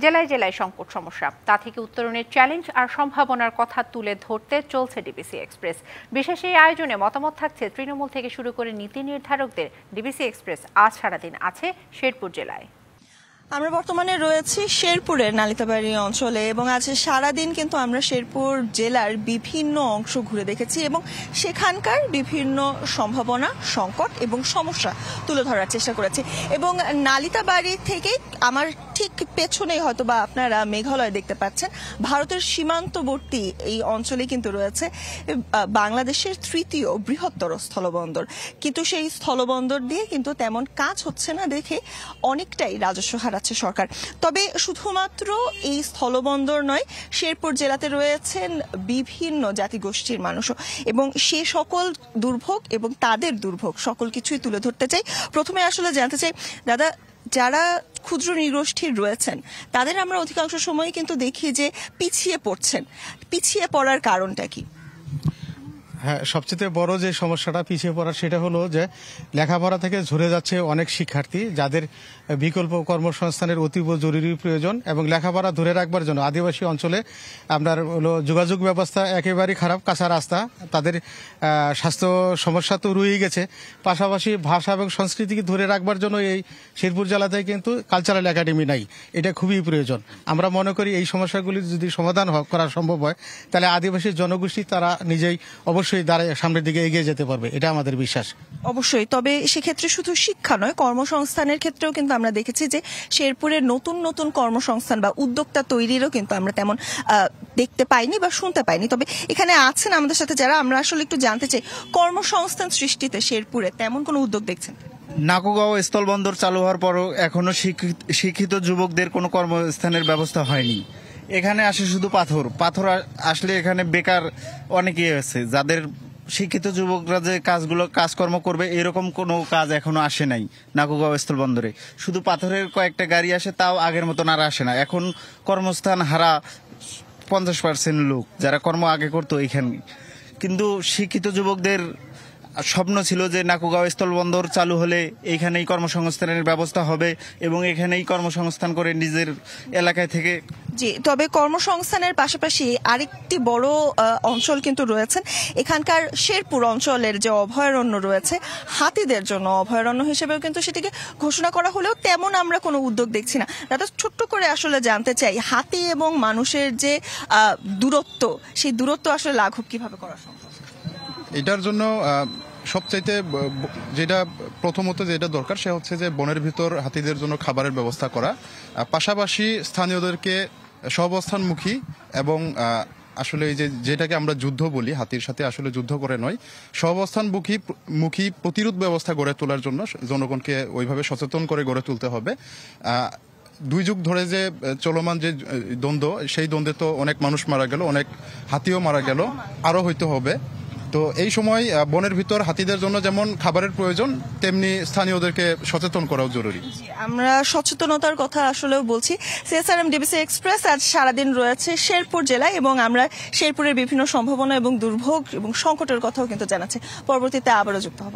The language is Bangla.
জেলায় জেলায় সংকট সমস্যা, তা থেকে উত্তরণের চ্যালেঞ্জ আর সম্ভাবনার কথা তুলে ধরতে চলছে ডিবিসি এক্সপ্রেস। বিশেষ এই আয়োজনে মতামত থাকছে তৃণমূল থেকে শুরু করে নীতি নির্ধারকদের। ডিবিসি এক্সপ্রেস আজ সারাদিন আছে শেরপুর জেলায়। আমরা বর্তমানে রয়েছি শেরপুরের নালিতাবাড়ি অঞ্চলে এবং আজ সারাদিন কিন্তু আমরা শেরপুর জেলার বিভিন্ন অংশ ঘুরে দেখেছি এবং সেখানকার বিভিন্ন সম্ভাবনা, সংকট এবং সমস্যা তুলে ধরার চেষ্টা করেছি। এবং নালিতাবাড়ি থেকে আমার ঠিক পেছনেই হয়তো বা আপনারা মেঘালয় দেখতে পাচ্ছেন, ভারতের সীমান্তবর্তী এই অঞ্চলে কিন্তু রয়েছে বাংলাদেশের তৃতীয় বৃহত্তর স্থলবন্দর। কিন্তু সেই স্থলবন্দর দিয়ে কিন্তু তেমন কাজ হচ্ছে না দেখে অনেকটাই রাজস্ব হারাচ্ছে সরকার। তবে শুধুমাত্র এই স্থলবন্দর নয়, শেরপুর জেলাতে রয়েছেন বিভিন্ন জাতিগোষ্ঠীর মানুষও এবং সে সকল দুর্ভোগ এবং তাদের দুর্ভোগ সকল কিছুই তুলে ধরতে চাই। প্রথমে আসলে জানতে চাই দাদা, যারা ক্ষুদ্র নৃগোষ্ঠীর রয়েছেন তাদের আমরা অধিকাংশ সময় কিন্তু দেখি যে পিছিয়ে পড়ছেন। পিছিয়ে পড়ার কারণটা কি? হ্যাঁ, সবচেয়ে বড় যে সমস্যাটা পিছিয়ে পড়ার সেটা হলো যে লেখাপড়া থেকে ঝরে যাচ্ছে অনেক শিক্ষার্থী, যাদের বিকল্প কর্মসংস্থানের অতীব জরুরি প্রয়োজন। এবং লেখাপড়া ধরে রাখবার জন্য আদিবাসী অঞ্চলে আপনার হলো যোগাযোগ ব্যবস্থা একেবারেই খারাপ, কাঁচা রাস্তা, তাদের স্বাস্থ্য সমস্যা তো রয়েই গেছে। পাশাপাশি ভাষা এবং সংস্কৃতিকে ধরে রাখবার জন্য এই শেরপুর জেলাতে কিন্তু কালচারাল একাডেমি নাই, এটা খুবই প্রয়োজন। আমরা মনে করি এই সমস্যাগুলি যদি সমাধান করা সম্ভব হয় তাহলে আদিবাসী জনগোষ্ঠী তারা নিজেই অবশ্যই সামনের দিকে এগিয়ে যেতে পারবে, এটা আমাদের বিশ্বাস। অবশ্যই। তবে সেক্ষেত্রে শুধু শিক্ষা নয়, কর্মসংস্থানের ক্ষেত্রেও কিন্তু আমরা দেখেছি যে শেরপুরের নতুন নতুন কর্মসংস্থান বা উদ্যোক্তা তৈরিরও কিন্তু আমরা তেমন দেখতে পাইনি বা শুনতে পাইনি। তবে এখানে আছেন আমাদের সাথে যারা, আমরা আসলে একটু জানতে চাই কর্মসংস্থান সৃষ্টিতে শেরপুরে তেমন কোনো উদ্যোগ দেখছেন? নাকুগাঁও স্থলবন্দর চালু হওয়ার পরও এখনো শিক্ষিত যুবকদের কোনো কর্মস্থানের ব্যবস্থা হয়নি। এখানে আসে শুধু পাথর আসলে এখানে বেকার অনেকেই আছে, যাদের শিক্ষিত যুবকরা যে কাজকর্ম করবে এরকম কোনো কাজ এখনো আসে নাই নাকুগাঁও স্থলবন্দরে। শুধু পাথরের কয়েকটা গাড়ি আসে, তাও আগের মতন আর আসে না। এখন কর্মস্থান হারা 50% লোক যারা কর্ম আগে করতো এইখানে। কিন্তু শিক্ষিত যুবকদের স্বপ্ন ছিল যে নাকুগাঁও স্থলবন্দর চালু হলে এইখানেই কর্মসংস্থানের ব্যবস্থা হবে এবং এখানেই কর্মসংস্থান করে নিজের এলাকায় থেকে। জি, তবে কর্মসংস্থানের পাশাপাশি আরেকটি বড় অঞ্চল কিন্তু রয়েছেন এখানকার শেরপুর অঞ্চলের যে অভয়ারণ্য রয়েছে, হাতিদের জন্য অভয়ারণ্য হিসেবেও কিন্তু সেটিকে ঘোষণা করা হলেও তেমন আমরা কোনো উদ্যোগ দেখছি না। দাদা, ছোট্ট করে আসলে জানতে চাই, হাতি এবং মানুষের যে দূরত্ব, সেই দূরত্ব আসলে লাঘব কিভাবে করা সম্ভব? এটার জন্য সবচাইতে যেটা প্রথমত যেটা দরকার সে হচ্ছে যে বনের ভিতর হাতিদের জন্য খাবারের ব্যবস্থা করা, পাশাপাশি স্থানীয়দেরকে সহাবস্থানমুখী এবং আসলে এই যেটাকে আমরা যুদ্ধ বলি, হাতির সাথে আসলে যুদ্ধ করে নয়, সহাবস্থানমুখী প্রতিরোধ ব্যবস্থা গড়ে তোলার জন্য জনগণকে ওইভাবে সচেতন করে গড়ে তুলতে হবে। 2 যুগ ধরে যে চলমান যে দ্বন্দ্ব, সেই দ্বন্দ্বে তো অনেক মানুষ মারা গেল, অনেক হাতিও মারা গেল, আরও হইতে হবে। তো এই সময় বনের ভিতর হাতিদের জন্য যেমন খাবারের প্রয়োজন, তেমনি স্থানীয়দেরকে সচেতন করাও জরুরি। আমরা সচেতনতার কথা আসলেও বলছি। সিএসআরএম ডিবিসি এক্সপ্রেস আজ সারাদিন রয়েছে শেরপুর জেলায় এবং আমরা শেরপুরের বিভিন্ন সম্ভাবনা এবং দুর্ভোগ এবং সংকটের কথাও কিন্তু জানাচ্ছি। পরবর্তীতে আবারও যুক্ত হব।